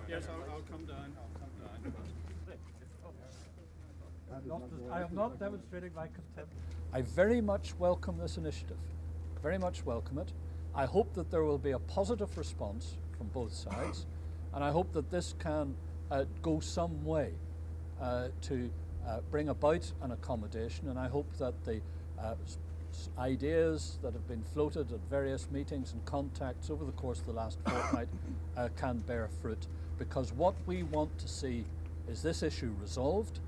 Yes, I'll come down. I am not demonstrating my contempt. I very much welcome this initiative, very much welcome it. I hope that there will be a positive response from both sides, and I hope that this can go some way to bring about an accommodation, and I hope that the ideas that have been floated at various meetings and contacts over the course of the last fortnight can bear fruit, because what we want to see is this issue resolved,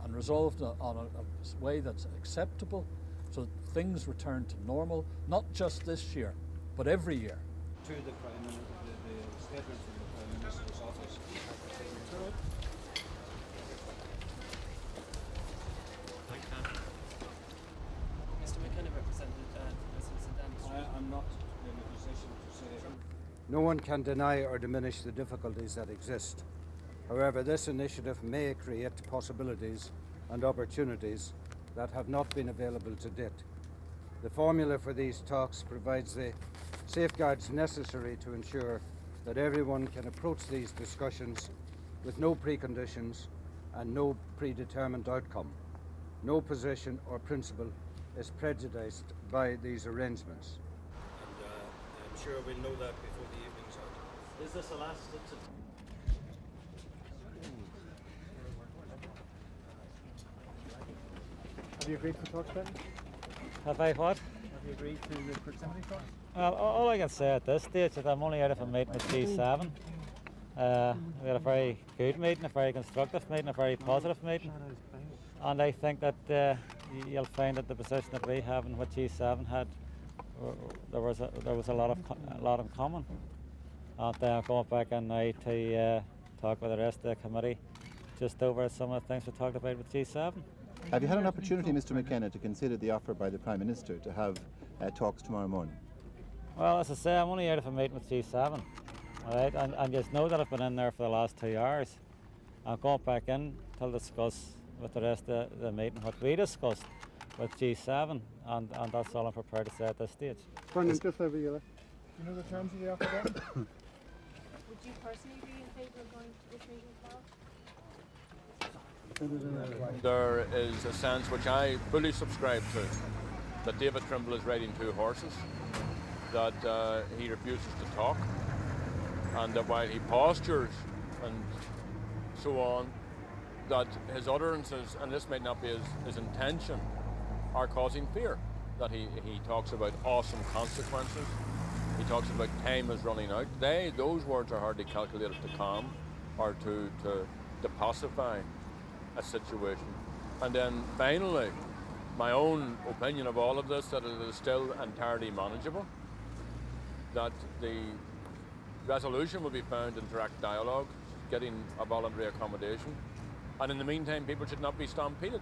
and resolved on a way that's acceptable, so that things return to normal, not just this year, but every year. To the Prime Minister, the statement from the Prime Minister's office. Mr. McKenna represented St. I'm not in a position to say. No one can deny or diminish the difficulties that exist. However, this initiative may create possibilities and opportunities that have not been available to date. The formula for these talks provides the safeguards necessary to ensure that everyone can approach these discussions with no preconditions and no predetermined outcome. No position or principle is prejudiced by these arrangements. And I'm sure we'll know that before the evening's out. Is this a last? Have you agreed to talks then? Have I what? Have you agreed to the proximity talks? Well, all I can say at this stage is I'm only out of a meeting with G7. We had a very good meeting, a very constructive meeting, a very positive meeting. And I think that you'll find that the position that we have and what G7 had, there was a lot in common. And I'm going back in now to talk with the rest of the committee just over some of the things we talked about with G7. Have you had an opportunity, Mr. McKenna, to consider the offer by the Prime Minister to have talks tomorrow morning? Well, as I say, I'm only out of a meeting with G7, all right? And just know that I've been in there for the last 2 hours. I'm going back in to discuss with the rest of the meeting what we discussed with G7, and that's all I'm prepared to say at this stage. Brendan, just over you. You know the terms of the offer then? Would you personally be in favour of going to this meeting tomorrow? There is a sense which I fully subscribe to, that David Trimble is riding two horses, that he refuses to talk, and that while he postures and so on, that his utterances, and this might not be his intention, are causing fear. That he talks about awesome consequences, he talks about time is running out. Those words are hardly calculated to calm or to pacify a situation. And then finally, my own opinion of all of this, that it is still entirely manageable, that the resolution will be found in direct dialogue, getting a voluntary accommodation, and in the meantime people should not be stampeded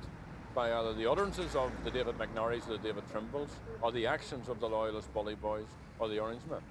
by either the utterances of the David McNarrys or the David Trimbles, or the actions of the loyalist bully boys or the Orangemen.